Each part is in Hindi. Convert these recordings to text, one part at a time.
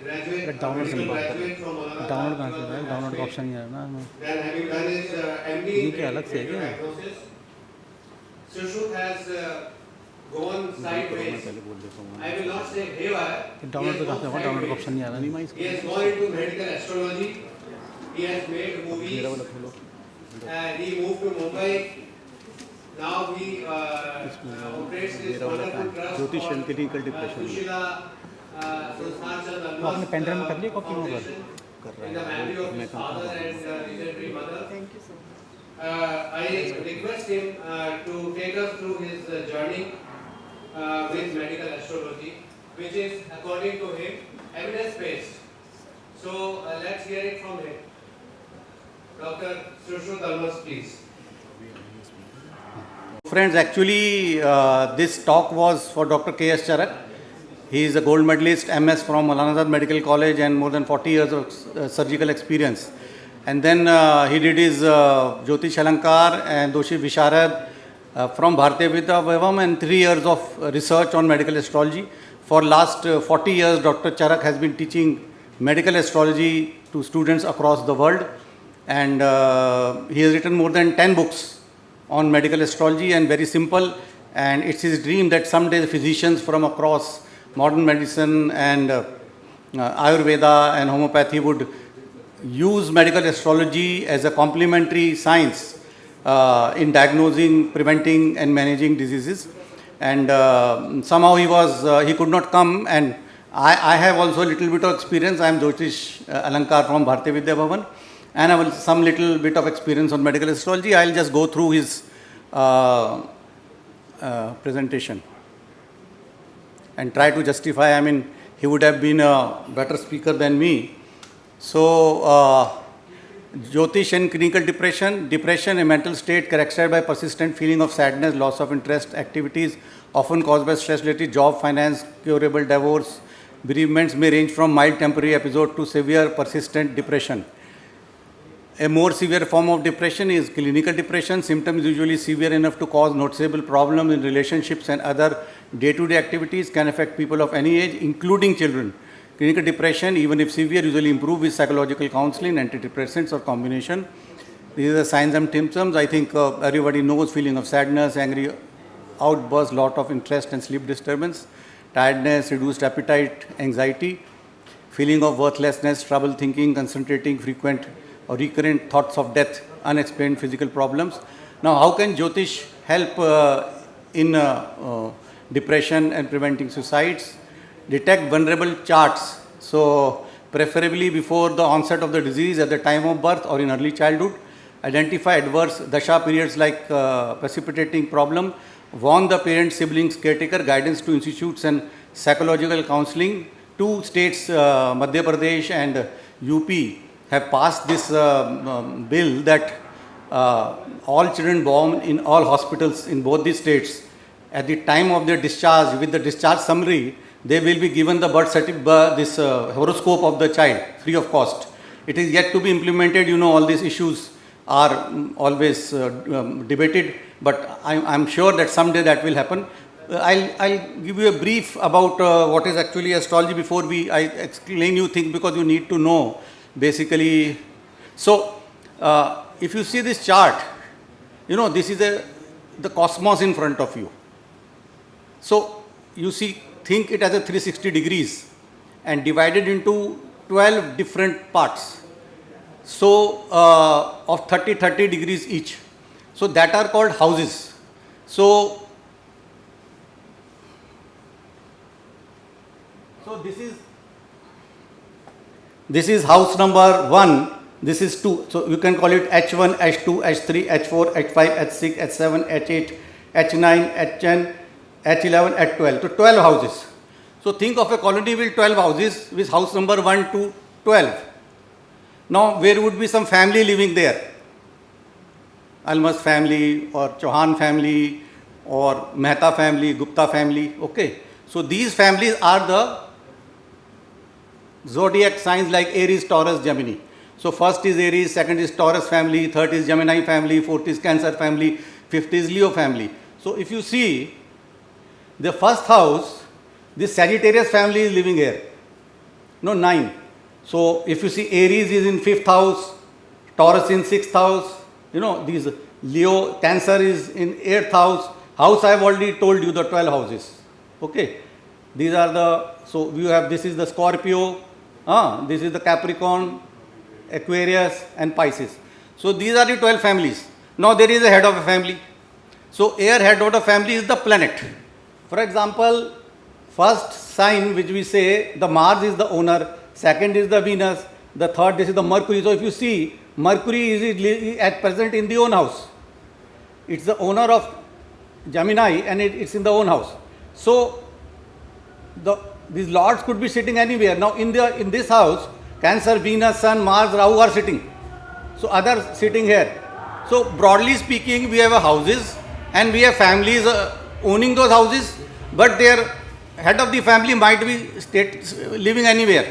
graduate, डाउनलोड से medical बात कर graduate from Maulana download Sahib कहाँ से हो रहा है? डाउनलोड का ऑप्शन नहीं आ रहा ना। Then having done his MD ये in क्या अलग से है क्या? radiodiagnosis, Sushruth has gone sideways. पहले बोल देता हूँ I will not say haywire. Download पे कहाँ से होगा? डाउनलोड का ऑप्शन नहीं आ रहा। He has gone into medical astrology. He has made movies. He moved to Mumbai. Now he operates this wonderful trust ज्योतिष called, clinical depression Sushila Sanskar Chand वो आपने पेन ड्राइव में कर लिया कॉपी में Foundation in the memory of his father and legendary mother. Thank you so much. I request him to take us through his journey with medical astrology, which is, according to him, evidence-based. So let's hear it from him. Dr. Sushruth Almas, please. Friends, actually this talk was for Dr. K.S. Charak. He is a gold medalist MS from Maulana Azad Medical College and more than 40 years of surgical experience. And then he did his Jyotish Alankar and Doshi Visharad from Bharatiya Vidya Vaibhav and 3 years of research on medical astrology. For last 40 years, Dr. Charak has been teaching medical astrology to students across the world. And he has written more than 10 books on medical astrology, and very simple. And it's his dream that someday the physicians from across modern medicine and Ayurveda and homeopathy would use medical astrology as a complementary science in diagnosing, preventing and managing diseases. And somehow he could not come, and I have also a little bit of experience. I am Jyotish Alankar from Bharatiya Vidya Bhavan, and I have some little bit of experience on medical astrology. I will just go through his presentation and try to justify. I mean, he would have been a better speaker than me. So, Jyotish and clinical depression, a mental state characterized by persistent feeling of sadness, loss of interest, activities often caused by stress-related job, finance, curable divorce. Bereavements may range from mild temporary episode to severe persistent depression. A more severe form of depression is clinical depression. Symptoms usually severe enough to cause noticeable problems in relationships and other day-to-day activities, can affect people of any age, including children. Clinical depression, even if severe, usually improve with psychological counseling, antidepressants or combination. These are the signs and symptoms. I think everybody knows feeling of sadness, angry outburst, lot of interest and sleep disturbance, tiredness, reduced appetite, anxiety, feeling of worthlessness, trouble thinking, concentrating, frequent or recurrent thoughts of death, unexplained physical problems. Now, how can Jyotish help in depression and preventing suicides? Detect vulnerable charts. So, preferably before the onset of the disease, at the time of birth or in early childhood. Identify adverse dasha periods like precipitating problem. Warn the parents, siblings, caretaker, guidance to institutes and psychological counseling. 2 states, Madhya Pradesh and UP, have passed this bill that all children born in all hospitals in both these states, at the time of their discharge, with the discharge summary, they will be given the birth certificate, this horoscope of the child, free of cost. It is yet to be implemented. You know, all these issues are always debated, but I'm sure that someday that will happen. I'll give you a brief about what is actually astrology before I explain you things, because you need to know basically. So, if you see this chart, you know, this is the cosmos in front of you. So, you see, think it as a 360 degrees and divided into 12 different parts. So, of 30 degrees each. So, that are called houses. So, this is house number 1, this is 2. So, you can call it H1, H2, H3, H4, H5, H6, H7, H8, H9, H10, H11, H12. So, 12 houses. So, think of a colony with 12 houses with house number 1 to 12. Now, where would be some family living there? Almas family or Chauhan family or Mehta family, Gupta family. Okay. So, these families are the zodiac signs like Aries, Taurus, Gemini. So, first is Aries, second is Taurus family, third is Gemini family, fourth is Cancer family, fifth is Leo family. So, if you see the first house, this Sagittarius family is living here. No, 9. So if you see Aries is in 5th house, Taurus in 6th house, you know, these Leo, Cancer is in 8th house. House I have already told you, the 12 houses. Okay. These are the, so you have, this is the Scorpio, this is the Capricorn, Aquarius and Pisces. So these are the 12 families. Now there is a head of a family. So air head of a family is the planet. For example, first sign which we say the Mars is the owner, second is the Venus, the third this is the Mercury. So if you see, Mercury is at present in the own house. It's the owner of Gemini and it's in the own house. So these lords could be sitting anywhere. Now in this house, Cancer, Venus, Sun, Mars, Rahu are sitting. So others sitting here. So broadly speaking, we have a houses and we have families owning those houses, but their head of the family might be living anywhere.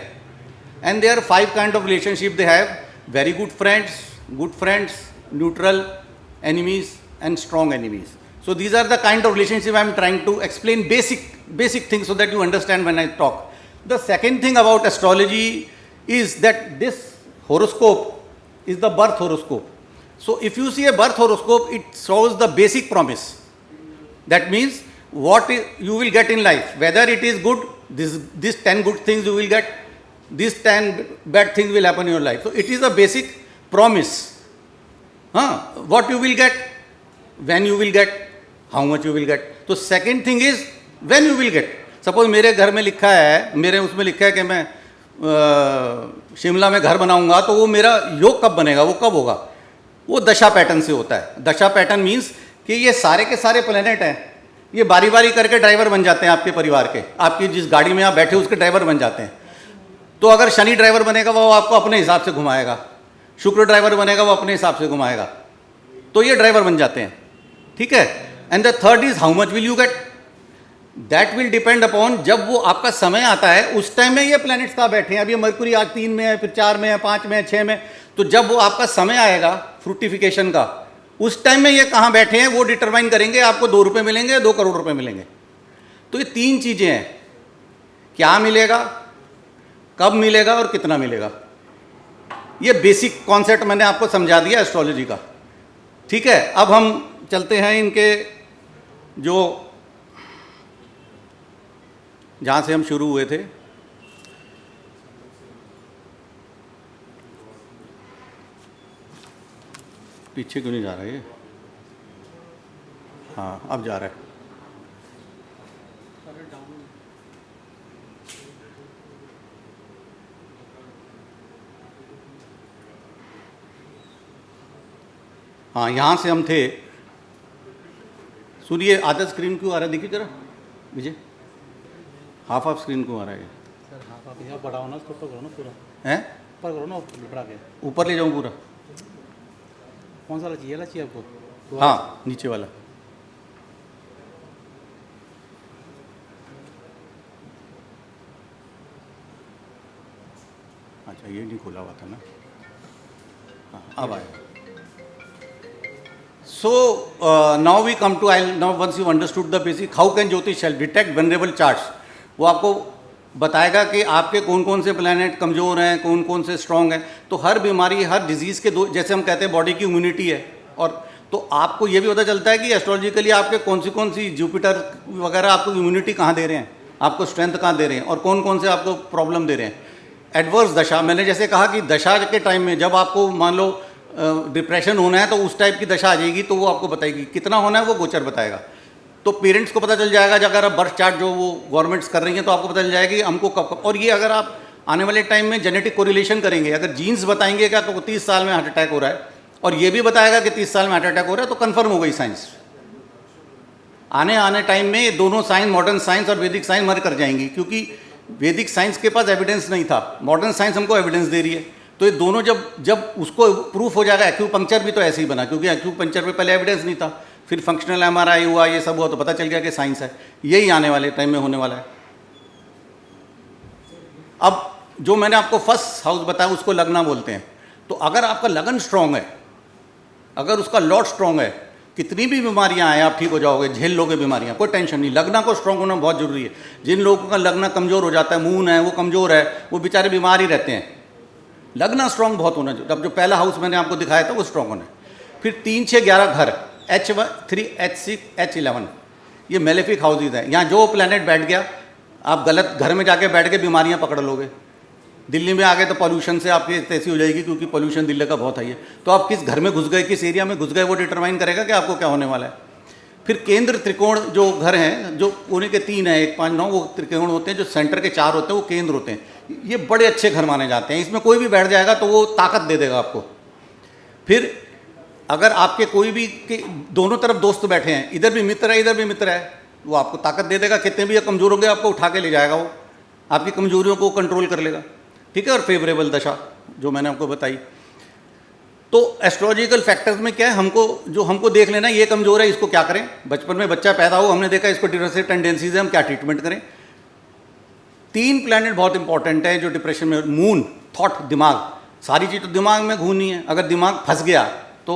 And there are 5 kind of relationship they have: very good friends, neutral, enemies and strong enemies. So these are the kind of relationship I am trying to explain, basic things, so that you understand when I talk. The second thing about astrology is that this horoscope is the birth horoscope. So if you see a birth horoscope, it shows the basic promise. That means what you will get in life, whether it is good, these 10 good things you will get, these 10 bad things will happen in your life. So it is a basic promise. What you will get, when you will get, how much you will get. So second thing is when you will get. Suppose मेरे घर में लिखा है, मेरे उसमें लिखा है कि मैं शिमला में घर बनाऊंगा, तो वो मेरा योग कब बनेगा, वो कब होगा, वो दशा पैटर्न से होता है. दशा पैटर्न मीन्स कि ये सारे के सारे प्लेनेट हैं, ये बारी बारी करके ड्राइवर बन जाते हैं आपके परिवार के. आपकी जिस गाड़ी में आप बैठे उसके ड्राइवर बन जाते हैं. तो अगर शनि ड्राइवर बनेगा वो आपको अपने हिसाब से घुमाएगा, शुक्र ड्राइवर बनेगा वो अपने हिसाब से घुमाएगा. तो ये ड्राइवर बन जाते हैं. ठीक है. And the third is how much will you get. That will depend upon, जब वो आपका समय आता है उस टाइम में ये प्लैनेट्स कहाँ बैठे हैं. अभी मरकुरी आज 3 में है, फिर 4 में है, 5 में है, 6 में. तो जब वो आपका समय आएगा फ्रूटिफिकेशन का, उस टाइम में ये कहाँ बैठे हैं वो डिटरमाइन करेंगे. आपको 2 रुपये मिलेंगे, 2 करोड़ रुपए मिलेंगे. तो ये 3 चीज़ें हैं, क्या मिलेगा, कब मिलेगा और कितना मिलेगा. ये बेसिक कॉन्सेप्ट मैंने आपको समझा दिया एस्ट्रोलॉजी का. ठीक है. अब हम चलते हैं इनके जो जहाँ से हम शुरू हुए थे. पीछे क्यों नहीं जा रहा है ये. हाँ अब जा रहा है. हाँ यहाँ से हम थे. सुनिए, आधा स्क्रीन क्यों आ रहा है, देखिए जरा विजय, हाफ स्क्रीन क्यों आ रहा है. सर हाफ आप यहाँ बढ़ाओ ना, उसको ऊपर करो ना पूरा. हैं ऊपर करो ना, बढ़ा के ऊपर ले जाऊँ पूरा. कौन सा वाला चाहिए, चाहिए आपको. हाँ नीचे वाला. अच्छा ये नहीं खोला हुआ था ना. हाँ अब आया. So now we come to, now once you understood the basic, how can Jyotish help detect vulnerable charts. वो आपको बताएगा कि आपके कौन कौन से प्लैनेट कमज़ोर हैं, कौन कौन से स्ट्रॉन्ग हैं. तो हर बीमारी, हर डिजीज़ के जैसे हम कहते हैं बॉडी की इम्यूनिटी है, और तो आपको ये भी पता चलता है कि एस्ट्रोलॉजिकली आपके कौन सी जुपिटर वगैरह आपको इम्यूनिटी कहाँ दे रहे हैं, आपको स्ट्रेंथ कहाँ दे रहे हैं, और कौन कौन से आपको प्रॉब्लम दे रहे हैं. एडवर्स दशा, मैंने जैसे कहा कि दशा के टाइम में जब आपको मान लो डिप्रेशन होना है तो उस टाइप की दशा आ जाएगी, तो वो आपको बताएगी. कितना होना है वो गोचर बताएगा. तो पेरेंट्स को पता चल जाएगा, अगर आप बर्थ चार्ट जो वो गवर्नमेंट्स कर रही हैं तो आपको पता चल जाएगा कि हमको कब. और ये अगर आप आने वाले टाइम में जेनेटिक कोरिलेशन करेंगे, अगर जीन्स बताएंगे कि आपको 30 साल में हार्ट अटैक हो रहा है, और ये भी बताएगा कि 30 साल में हार्ट अटैक हो रहा है, तो कन्फर्म हो गई साइंस. आने टाइम में दोनों साइंस, मॉडर्न साइंस और वैदिक साइंस मर कर जाएंगी, क्योंकि वैदिक साइंस के पास एविडेंस नहीं था, मॉडर्न साइंस हमको एविडेंस दे रही है. तो ये दोनों जब उसको प्रूफ हो जाएगा. एक्यूपंक्चर भी तो ऐसे ही बना, क्योंकि एक्यूपंक्चर में पहले एविडेंस नहीं था, फिर फंक्शनल एमआरआई हुआ, ये सब हुआ, तो पता चल गया कि साइंस है. यही आने वाले टाइम में होने वाला है. अब जो मैंने आपको फर्स्ट हाउस बताया उसको लगना बोलते हैं. तो अगर आपका लगन स्ट्रांग है, अगर उसका लॉर्ड स्ट्रांग है, कितनी भी बीमारियां आए आप ठीक हो जाओगे, झेल लोगे बीमारियां, कोई टेंशन नहीं। लगना को स्ट्रांग होना बहुत जरूरी है। जिन लोगों का लगना कमज़ोर हो जाता है, मून है वो कमज़ोर है, वो बेचारे बीमार ही रहते हैं। लगना स्ट्रांग बहुत होना चाहिए। अब जो पहला हाउस मैंने आपको दिखाया था वो स्ट्रांग होना है। फिर 3, 6, 11 घर, H3, H6, H11, ये मेलेफिक हाउसेज हैं। यहाँ जो प्लैनेट बैठ गया, आप गलत घर में जाके बैठ के बीमारियाँ पकड़ लोगे। दिल्ली में आ गए तो पॉल्यूशन से आपकी ऐसी हो जाएगी, क्योंकि पॉल्यूशन दिल्ली का बहुत हाई है। तो आप किस घर में घुस गए, किस एरिया में घुस गए, वो डिटरमाइन करेगा कि आपको क्या होने वाला है। फिर केंद्र त्रिकोण जो घर हैं, जो कोने के 3 हैं, 1, 5, 9, वो त्रिकोण होते हैं। जो सेंटर के 4 होते हैं वो केंद्र होते हैं। ये बड़े अच्छे घर माने जाते हैं। इसमें कोई भी बैठ जाएगा तो वो ताकत दे देगा आपको। फिर अगर आपके कोई भी के दोनों तरफ दोस्त बैठे हैं, इधर भी मित्र है इधर भी मित्र है, वो आपको ताकत दे देगा। कितने भी कमज़ोर होंगे आपको उठा के ले जाएगा, वो आपकी कमजोरियों को कंट्रोल कर लेगा। ठीक है। और फेवरेबल दशा जो मैंने आपको बताई। तो एस्ट्रोलॉजिकल फैक्टर्स में क्या है, हमको देख लेना ये कमज़ोर है, इसको क्या करें। बचपन में बच्चा पैदा हो, हमने देखा इसको डिप्रेसिव टेंडेंसीज है, हम क्या ट्रीटमेंट करें। 3 प्लैनेट बहुत इंपॉर्टेंट है जो डिप्रेशन में। मून, थॉट, दिमाग, सारी चीज़ तो दिमाग में घूमनी है। अगर दिमाग फंस गया तो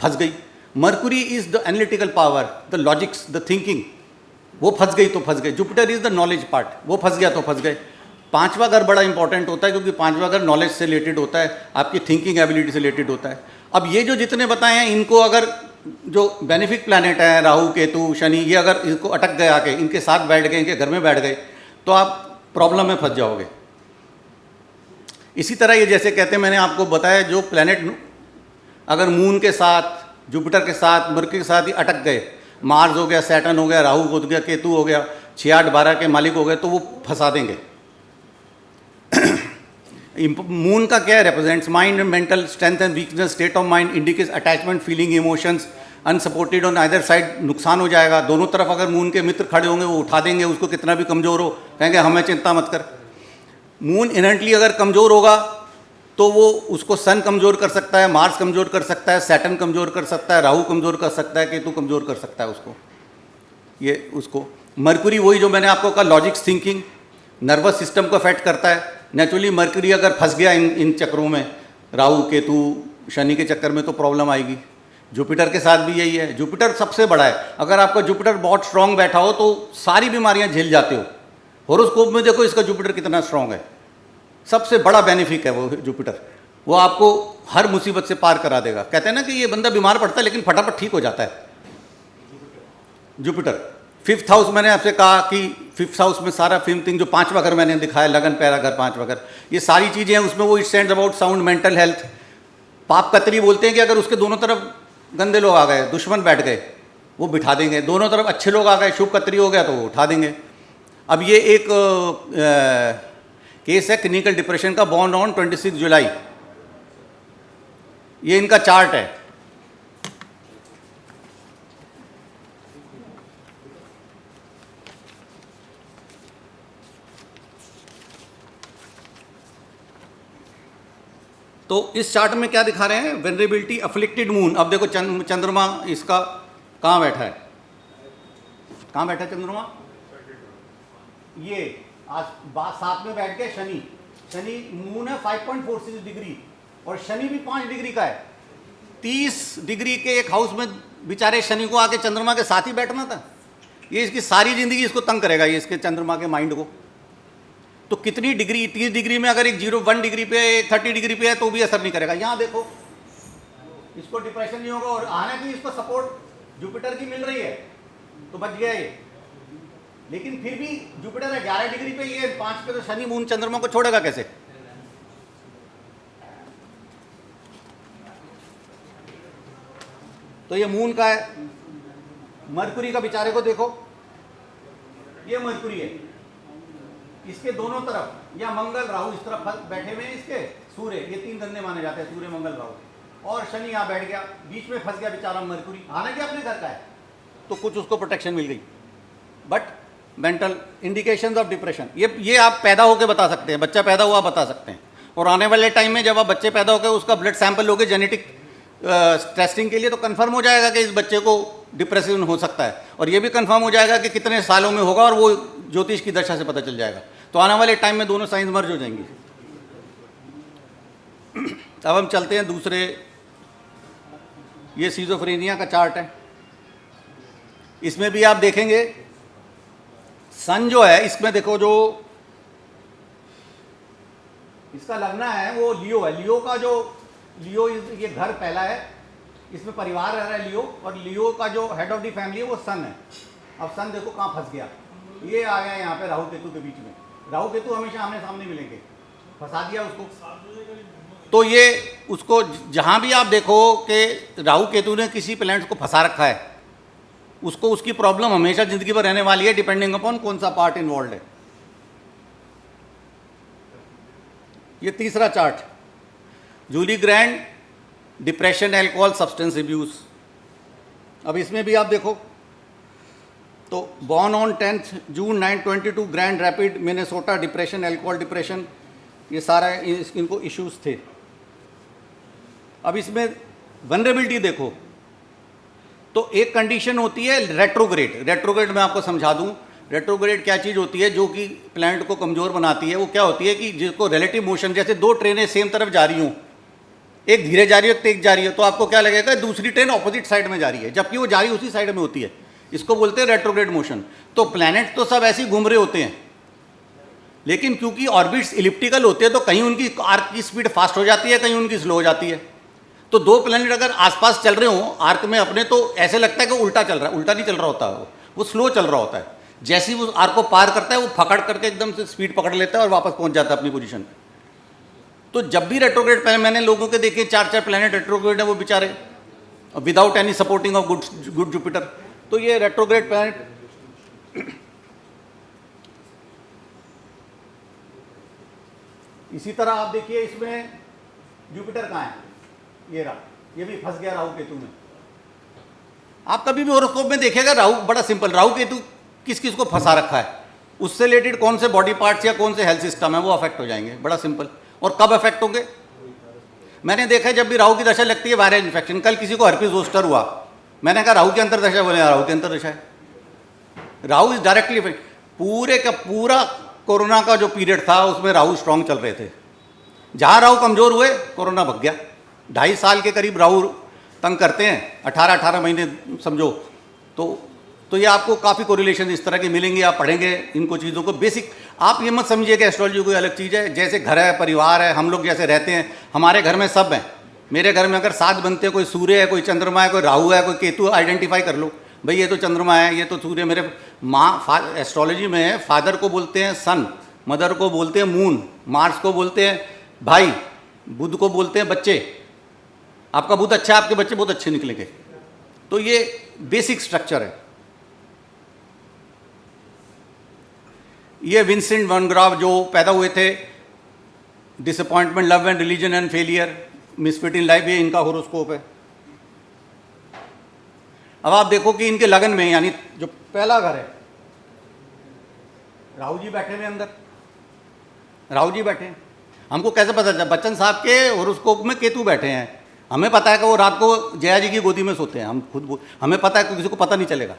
फंस गई। Mercury is the analytical power, the logics, the thinking, वो फंस गई तो फंस गई। Jupiter is the knowledge part, वो फंस गया तो फंस गए। 5वां घर बड़ा इंपॉर्टेंट होता है, क्योंकि 5वां घर नॉलेज से रिलेटेड होता है, आपकी थिंकिंग एबिलिटी से रिलेटेड होता है। अब ये जो जितने बताए हैं, इनको अगर जो बेनिफिक प्लैनेट है, राहु, केतु, शनि, ये अगर इनको अटक गए आके, इनके साथ बैठ गए, इनके घर में बैठ गए, तो आप प्रॉब्लम में फंस जाओगे। इसी तरह ये जैसे कहते हैं, मैंने आपको बताया, जो प्लैनेट अगर मून के साथ, जुपिटर के साथ, मर्क्यूरी के साथ ही अटक गए, मार्स हो गया, सैटर्न हो गया, राहु हो गया, केतु हो गया, 6, 8, 12 के मालिक हो गए, तो वो फंसा देंगे। मून का क्या है, represents mind and mental strength and weakness, state of mind, indicates attachment, feeling, emotions, unsupported on either side, नुकसान हो जाएगा। दोनों तरफ अगर मून के मित्र खड़े होंगे, वो उठा देंगे उसको, कितना भी कमज़ोर हो, कहेंगे हमें चिंता मत कर। मून इनहेरेंटली अगर कमज़ोर होगा तो वो उसको सन कमज़ोर कर सकता है, मार्स कमज़ोर कर सकता है, सैटर्न कमज़ोर कर सकता है, राहु कमज़ोर कर सकता है, केतु कमज़ोर कर सकता है उसको। ये उसको मर्क्यूरी, वही जो मैंने आपको कहा, लॉजिक्स, थिंकिंग, नर्वस सिस्टम को अफेक्ट करता है। नेचुरली मर्क्यूरी अगर फंस गया इन चक्रों में, राहु, केतु, शनि के चक्कर में, तो प्रॉब्लम आएगी। जुपिटर के साथ भी यही है। जुपिटर सबसे बड़ा है। अगर आपका जुपिटर बहुत स्ट्रांग बैठा हो तो सारी बीमारियां झेल जाते हो। हॉरोस्कोप में देखो इसका जुपिटर कितना स्ट्रांग है। सबसे बड़ा बेनिफिक है वो जुपिटर। वो आपको हर मुसीबत से पार करा देगा। कहते हैं ना कि ये बंदा बीमार पड़ता है लेकिन फटाफट ठीक हो जाता है। जुपिटर 5th हाउस, मैंने आपसे कहा कि 5th हाउस में सारा थिंग, जो 5वां घर मैंने दिखाया, लगन, पैरा घर, 5वां घर, ये सारी चीज़ें हैं उसमें। वो it stands about sound, mental health. पाप कतरी बोलते हैं कि अगर उसके दोनों तरफ गंदे लोग आ गए, दुश्मन बैठ गए, वो बिठा देंगे। दोनों तरफ अच्छे लोग आ गए, शुभ कतरी हो गया, तो वो उठा देंगे। अब ये एक केस है क्लिनिकल डिप्रेशन का, बॉर्न ऑन 26 जुलाई। ये इनका चार्ट है। तो इस चार्ट में क्या दिखा रहे हैं, वेनरेबिलिटी, अफ्लिक्टेड मून। अब देखो चंद्रमा इसका कहाँ बैठा है, कहाँ बैठा है चंद्रमा, ये आज 7 में बैठ के शनि। शनि मून है 5.46 डिग्री, और शनि भी 5 डिग्री का है। 30 डिग्री के एक हाउस में बेचारे शनि को आके चंद्रमा के साथ ही बैठना था। ये इसकी सारी जिंदगी इसको तंग करेगा, ये इसके चंद्रमा के माइंड को। तो कितनी डिग्री, 30 डिग्री में अगर एक 1 डिग्री पे, 30 डिग्री पे है तो भी असर नहीं करेगा। यहाँ देखो इसको डिप्रेशन नहीं होगा, और हालांकि इसको सपोर्ट जुपिटर की मिल रही है तो बच गया ये। लेकिन फिर भी जुपिटर है 11 डिग्री पे, ये 5 पे, तो शनि मून चंद्रमा को छोड़ेगा कैसे। तो ये मून का है। मरकुरी का बेचारे को देखो, ये मरकुरी है, इसके दोनों तरफ, या मंगल राहु इस तरफ बैठे हुए हैं, इसके सूर्य, ये 3 गंदे माने जाते हैं, सूर्य, मंगल, राहु। और शनि यहाँ बैठ गया, बीच में फंस गया बेचारा मरकुरी। हालांकि अपने घर का है तो कुछ उसको प्रोटेक्शन मिल गई, but mental indications of depression, ये आप पैदा होकर बता सकते हैं, बच्चा पैदा हुआ बता सकते हैं। और आने वाले टाइम में जब आप बच्चे पैदा होकर उसका ब्लड सैंपल लोगे जेनेटिक टेस्टिंग के लिए, तो कंफर्म हो जाएगा कि इस बच्चे को डिप्रेशन हो सकता है। और ये भी कंफर्म हो जाएगा कि कितने सालों में होगा, और वो ज्योतिष की दशा से पता चल जाएगा। तो आने वाले टाइम में दोनों साइंस मर्ज हो जाएंगी। अब हम चलते हैं दूसरे, ये सिजोफ्रेनिया का चार्ट है। इसमें भी आप देखेंगे सन जो है, इसमें देखो जो इसका लगना है वो लियो है। लियो का जो लियो ये घर पहला है, इसमें परिवार रह रहा है लियो, और लियो का जो हेड ऑफ द फैमिली है वो सन है। अब सन देखो कहाँ फंस गया, ये आ गया यहाँ पे राहु केतु के बीच में। राहु केतु हमेशा आमने सामने मिलेंगे, फंसा दिया उसको। तो ये उसको जहाँ भी आप देखो कि राहु केतु ने किसी प्लैनेट को फंसा रखा है, उसको उसकी प्रॉब्लम हमेशा जिंदगी भर रहने वाली है, डिपेंडिंग अपॉन कौन सा पार्ट इन्वॉल्व है। ये तीसरा chart, Julie grand, depression, alcohol, substance abuse. अब इसमें भी आप देखो तो born on 10 June 1922, Grand Rapid, Minnesota, depression, alcohol depression, ये सारा इनको इश्यूज थे। अब इसमें वनरेबिलिटी देखो तो एक कंडीशन होती है रेट्रोग्रेड। रेट्रोग्रेड मैं आपको समझा दूं, रेट्रोग्रेड क्या चीज़ होती है जो कि प्लैनेट को कमज़ोर बनाती है। वो क्या होती है कि जिसको रिलेटिव मोशन, जैसे दो ट्रेनें सेम तरफ जा रही हों, एक धीरे जा रही है, तेज जा रही है, तो आपको क्या लगेगा दूसरी ट्रेन ऑपोजिट साइड में जा रही है, जबकि वो जा रही उसी साइड में होती है। इसको बोलते हैं रेट्रोग्रेड मोशन। तो प्लैनेट तो सब ऐसे ही घूम रहे होते हैं, लेकिन क्योंकि ऑर्बिट्स इलिप्टिकल होते हैं तो कहीं उनकी आर्क की स्पीड फास्ट हो जाती है, कहीं उनकी स्लो हो जाती है। तो दो प्लैनेट अगर आसपास चल रहे हों आर्क में अपने, तो ऐसे लगता है कि उल्टा चल रहा है, उल्टा नहीं चल रहा होता है, वो स्लो चल रहा होता है। जैसे ही वो आर्क को पार करता है वो फकड़ करके एकदम से स्पीड पकड़ लेता है और वापस पहुंच जाता है अपनी पोजीशन पे। तो जब भी रेट्रोग्रेड, पहले मैंने लोगों के देखे 4-4 प्लैनेट रेट्रोग्रेड है वो बेचारे, without any supporting of good Jupiter. तो ये रेट्रोग्रेड प्लैनेट। इसी तरह आप देखिए इसमें जुपिटर कहाँ है, ये रहा, ये भी फंस गया राहु केतु में। आप कभी भी होरोस्कोप में देखिएगा राहु, बड़ा सिंपल, राहु केतु किस किस को फंसा रखा है, उससे रिलेटेड कौन से बॉडी पार्ट्स या कौन से हेल्थ सिस्टम है वो अफेक्ट हो जाएंगे, बड़ा सिंपल। और कब अफेक्ट होंगे, मैंने देखा है जब भी राहु की दशा लगती है वायरल इन्फेक्शन। कल किसी को हर्पीज जोस्टर हुआ, मैंने कहा राहु की अंतर्दशा, बोले राहु की अंतर्दशा है। Rahu is directly effect. पूरे का पूरा कोरोना का जो पीरियड था उसमें राहु स्ट्रांग चल रहे थे। जहाँ राहु कमजोर हुए कोरोना भग गया। 2.5 साल के करीब राहु तंग करते हैं, 18 महीने समझो। तो ये आपको काफ़ी कोरिलेशन इस तरह के मिलेंगे, आप पढ़ेंगे इनको चीज़ों को। बेसिक आप ये मत समझिए कि एस्ट्रोलॉजी कोई अलग चीज़ है। जैसे घर है, परिवार है, हम लोग जैसे रहते हैं, हमारे घर में सब हैं। मेरे घर में अगर 7 बनते हैं, कोई सूर्य है, कोई चंद्रमा है, कोई राहु है, कोई केतु, आइडेंटिफाई कर लो भाई ये तो चंद्रमा है, ये तो सूर्य। मेरे माँ एस्ट्रोलॉजी में फादर को बोलते हैं सन, मदर को बोलते हैं मून, मार्स को बोलते हैं भाई, बुध को बोलते हैं बच्चे। आपका बुध अच्छा है, आपके बच्चे बहुत अच्छे निकलेंगे। तो ये बेसिक स्ट्रक्चर है। ये विंसेंट वैन ग्राफ जो पैदा हुए थे, disappointment, love and religion and failure, misfit in life, ये इनका होरोस्कोप है। अब आप देखो कि इनके लगन में, यानी जो पहला घर है, राहु जी बैठे हुए अंदर, राहु जी बैठे हैं। हमको कैसे पता चला, बच्चन साहब के होरोस्कोप में केतु बैठे हैं। हमें पता है कि वो रात को जया जी की गोदी में सोते हैं, हम खुद हमें पता है कि किसी को पता नहीं चलेगा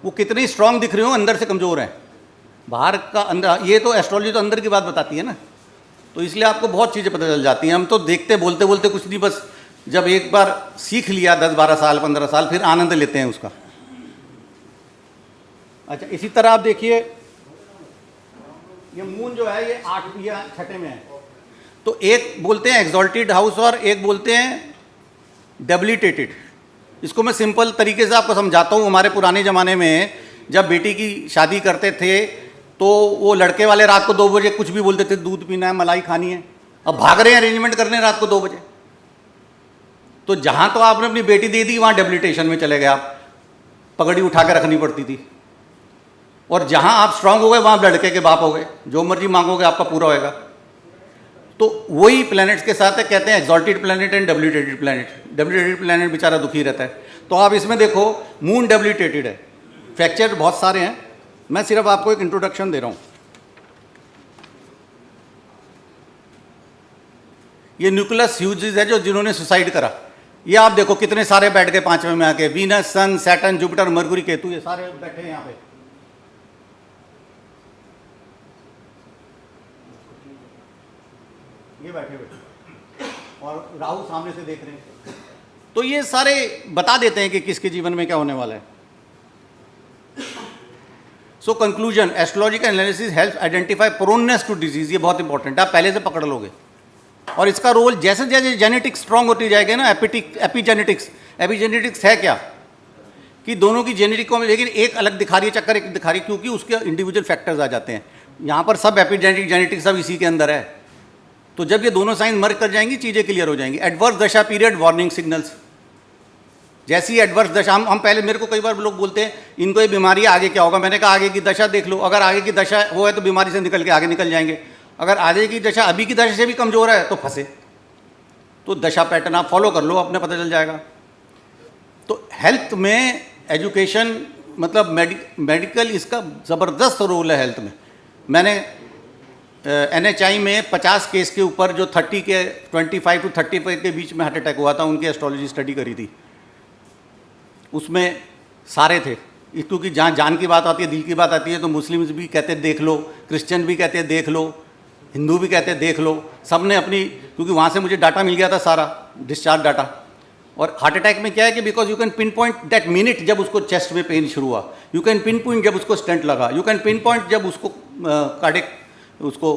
वो कितने स्ट्रांग दिख रहे हो, अंदर से कमजोर हैं। बाहर का अंदर, ये तो एस्ट्रोलॉजी तो अंदर की बात बताती है ना, तो इसलिए आपको बहुत चीज़ें पता चल जाती हैं। हम तो देखते बोलते बोलते कुछ नहीं, बस जब एक बार सीख लिया 10-12 साल 15 साल, फिर आनंद लेते हैं उसका। अच्छा, इसी तरह आप देखिए ये मून जो है ये 8 या 6 में है। तो एक बोलते हैं एग्जॉल्टेड हाउस और एक बोलते हैं डेबिलिटेटेड। इसको मैं सिंपल तरीके से आपको समझाता हूँ। हमारे पुराने ज़माने में जब बेटी की शादी करते थे तो वो लड़के वाले रात को 2 बजे कुछ भी बोलते थे, दूध पीना है, मलाई खानी है। अब भाग रहे हैं अरेंजमेंट करने रात को 2 बजे। तो जहाँ तो आपने अपनी बेटी दे दी वहाँ डेबिलिटेशन में चले गए आप, पगड़ी उठा के रखनी पड़ती थी। और जहाँ आप स्ट्रांग हो गए वहाँ लड़के के बाप हो गए, जो मर्जी मांगोगे आपका पूरा होएगा। तो वही प्लैनेट्स के साथ है, कहते हैं exalted planet and debilitated planet. Debilitated planet बेचारा दुखी रहता है। तो आप इसमें देखो मून डेबिलिटेटेड है, फ्रैक्चर बहुत सारे हैं, मैं सिर्फ आपको एक इंट्रोडक्शन दे रहा हूँ। ये न्यूक्लियस ह्यूजेस है जो जिन्होंने सुसाइड करा, ये आप देखो कितने सारे बैठ गए 5वें में आके। वीनस, सन, सैटर्न, जुपिटर, मरकुरी, केतु, ये सारे बैठे हैं यहाँ पे। ये बैठे बैठे और राहु सामने से देख रहे हैं। तो ये सारे बता देते हैं कि किसके जीवन में क्या होने वाला है। So conclusion, astrological analysis help identify proneness to disease, ये बहुत इंपॉर्टेंट है, आप पहले से पकड़ लोगे। और इसका रोल जैसे जैसे जेनेटिक्स स्ट्रांग होती जाएगी ना, एपिजेनेटिक्स है क्या कि दोनों की जेनेटिक को, लेकिन एक अलग दिखा रही है चक्कर, एक दिखा रही है, क्योंकि उसके इंडिविजुअल फैक्टर्स आ जाते हैं। यहाँ पर सब एपिजेनेटिक जेनेटिक सब इसी के अंदर है। तो जब ये दोनों साइंस मर्ज कर जाएंगी, चीज़ें क्लियर हो जाएंगी। एडवर्स दशा पीरियड वार्निंग सिग्नल्स, जैसी एडवर्स दशा, हम पहले, मेरे को कई बार लोग बोलते हैं इनको ये बीमारी है, आगे क्या होगा। मैंने कहा आगे की दशा देख लो, अगर आगे की दशा वो है तो बीमारी से निकल के आगे निकल जाएंगे। अगर आगे की दशा अभी की दशा से भी कमज़ोर है तो फंसे। तो दशा पैटर्न आप फॉलो कर लो, अपने पता चल जाएगा। तो हेल्थ में एजुकेशन मतलब मेडिकल इसका ज़बरदस्त रोल है हेल्थ में। मैंने NHI में 50 केस के ऊपर जो 25 to 35 के बीच में हार्ट अटैक हुआ था, उनकी एस्ट्रोलॉजी स्टडी करी थी। उसमें सारे थे, क्योंकि जहाँ जान की बात आती है, दिल की बात आती है, तो मुस्लिम्स भी कहते हैं देख लो, क्रिश्चियन भी कहते हैं देख लो, हिंदू भी कहते हैं देख लो। सब ने अपनी, क्योंकि वहाँ से मुझे डाटा मिल गया था सारा, डिस्चार्ज डाटा। और हार्ट अटैक में क्या है कि because you can pin point that minute जब उसको चेस्ट में पेन शुरू हुआ, यू कैन पिन पॉइंट जब उसको स्टेंट लगा, यू कैन पिन पॉइंट जब उसको कार्डिक उसको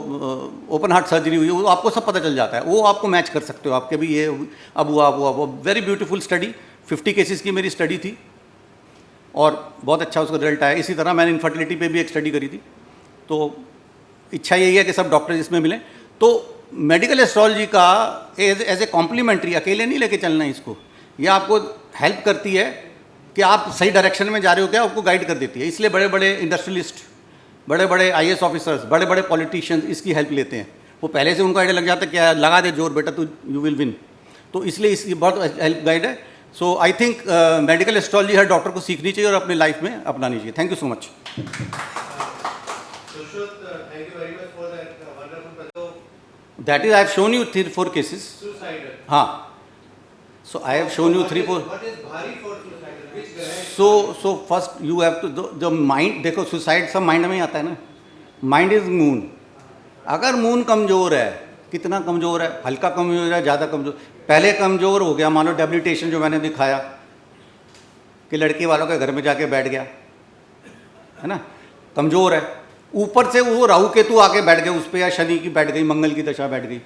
ओपन हार्ट सर्जरी हुई, वो आपको सब पता चल जाता है। वो आपको मैच कर सकते हो, आपके भी ये अब हुआ वो वेरी ब्यूटीफुल स्टडी। 50 केसेस की मेरी स्टडी थी और बहुत अच्छा उसका रिजल्ट आया। इसी तरह मैंने इनफर्टिलिटी पे भी एक स्टडी करी थी। तो इच्छा यही है कि सब डॉक्टर इसमें मिलें। तो मेडिकल एस्ट्रोलॉजी का एज ए कॉम्प्लीमेंट्री, अकेले नहीं लेके चलना है इसको, ये आपको हेल्प करती है कि आप सही डायरेक्शन में जा रहे हो क्या, आपको गाइड कर देती है। इसलिए बड़े बड़े इंडस्ट्रियलिस्ट, बड़े बड़े IAS ऑफिसर्स, बड़े बड़े पॉलिटिशियंस इसकी हेल्प लेते हैं। वो पहले से उनको आइडिया लग जाता है क्या, लगा दे जोर बेटा तो यू विल विन। तो इसलिए इसकी बहुत हेल्प गाइड है। So I think medical astrology हर डॉक्टर को सीखनी चाहिए और अपनी लाइफ में अपनानी चाहिए। Thank you so much. Thank you very much for that wonderful presentation. That is, I have shown you 3-4 cases. Suicidal. हाँ, so I have shown you 3-4. What is bhari for suicidal? Which graha? So first you have to the mind, देखो सुसाइड सब माइंड में ही आता है ना। Mind is moon. अगर मून कमज़ोर है, कितना कमज़ोर है, हल्का कमज़ोर है, ज़्यादा कमज़ोर, पहले कमज़ोर हो गया, मान लो डेबिलिटेशन जो मैंने दिखाया कि लड़के वालों के घर में जाके बैठ गया है ना, कमज़ोर है। ऊपर से वो राहु केतु आके बैठ गए उस पर, या शनि की बैठ गई, मंगल की दशा बैठ गई,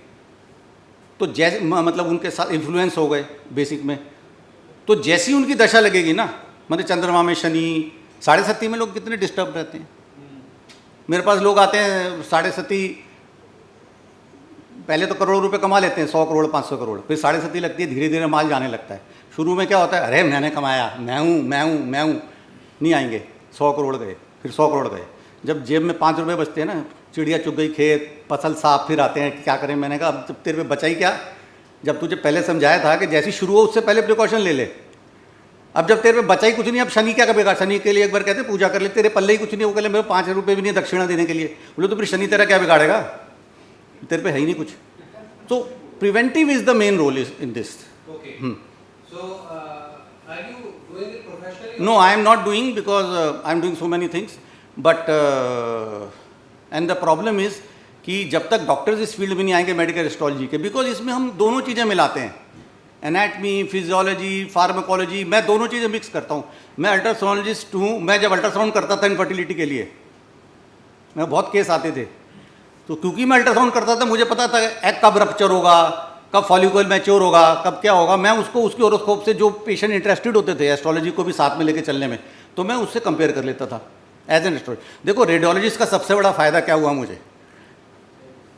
तो जैसे मतलब उनके साथ इन्फ्लुएंस हो गए बेसिक में। तो जैसी उनकी दशा लगेगी ना, मतलब चंद्रमा में शनि, 7.5 में लोग कितने डिस्टर्ब रहते हैं। मेरे पास लोग आते हैं 7.5, पहले तो करोड़ों रुपए कमा लेते हैं, 100 करोड़ 500 करोड़, फिर 7.5 लगती है, धीरे धीरे माल जाने लगता है। शुरू में क्या होता है, अरे मैंने कमाया, मैं हूँ, नहीं आएंगे, 100 करोड़ गए, फिर 100 करोड़ गए। जब जेब में 5 रुपये बचते हैं ना, चिड़िया चुग गई खेत, फसल साफ, फिर आते हैं क्या करें। मैंने कहा अब जब तेरे पे बचा ही क्या, जब तुझे पहले समझाया था कि जैसी शुरू हो उससे पहले प्रिकॉशन ले ले। अब जब तेरे पे बचा ही कुछ नहीं, अब शनि क्या करेगा। शनि के लिए एक बार कहते पूजा कर ले, तेरे पल्ले ही कुछ नहीं। वो कहले मेरे 5 रुपये भी नहीं दक्षिणा देने के लिए। बोले तो फिर शनि तेरा क्या बिगाड़ेगा, तेरे पे है ही नहीं कुछ। तो preventive is the main role in this. Okay. So, are you doing it professionally? No, I am not doing, because I am doing so many things. But and the problem is कि जब तक डॉक्टर्स इस फील्ड में नहीं आएंगे मेडिकल एस्ट्रोलॉजी के, बिकॉज इसमें हम दोनों चीज़ें मिलाते हैं, एनाटमी, फिजियोलॉजी, फार्माकोलॉजी, मैं दोनों चीज़ें मिक्स करता हूँ। मैं अल्ट्रासाउंडोलॉजिस्ट हूँ। मैं जब अल्ट्रासाउंड करता था इनफर्टिलिटी के लिए, मैं बहुत केस आते थे, तो क्योंकि मैं अल्ट्रासाउंड करता था मुझे पता था एग कब रप्चर होगा, कब फॉलिकल मैच्योर होगा, कब क्या होगा। मैं उसको उसके होरोस्कोप से, जो पेशेंट इंटरेस्टेड होते थे एस्ट्रोलॉजी को भी साथ में लेके चलने में, तो मैं उससे कंपेयर कर लेता था एज एन एस्ट्रोलॉजी। देखो रेडियोलॉजिस्ट का सबसे बड़ा फ़ायदा क्या हुआ,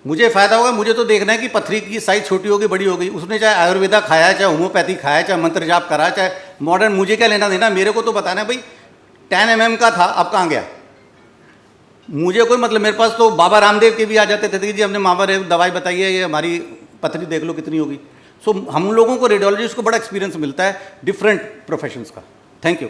मुझे फ़ायदा होगा, मुझे तो देखना है कि पथरी की साइज छोटी होगी बड़ी होगी। उसने चाहे आयुर्वेदा खाया, चाहे होम्योपैथी खाया, चाहे मंत्र जाप करा, चाहे मॉडर्न, मुझे क्या लेना देना। मेरे को तो बताना है भाई 10 mm का था, अब कहाँ गया, मुझे कोई मतलब। मेरे पास तो बाबा रामदेव के भी आ जाते थे कि जी हमने मामा दवाई बताई है, ये हमारी पथरी देख लो कितनी होगी। सो हम लोगों को रेडियोलॉजिस्ट को बड़ा एक्सपीरियंस मिलता है डिफरेंट प्रोफेशंस का। Thank you.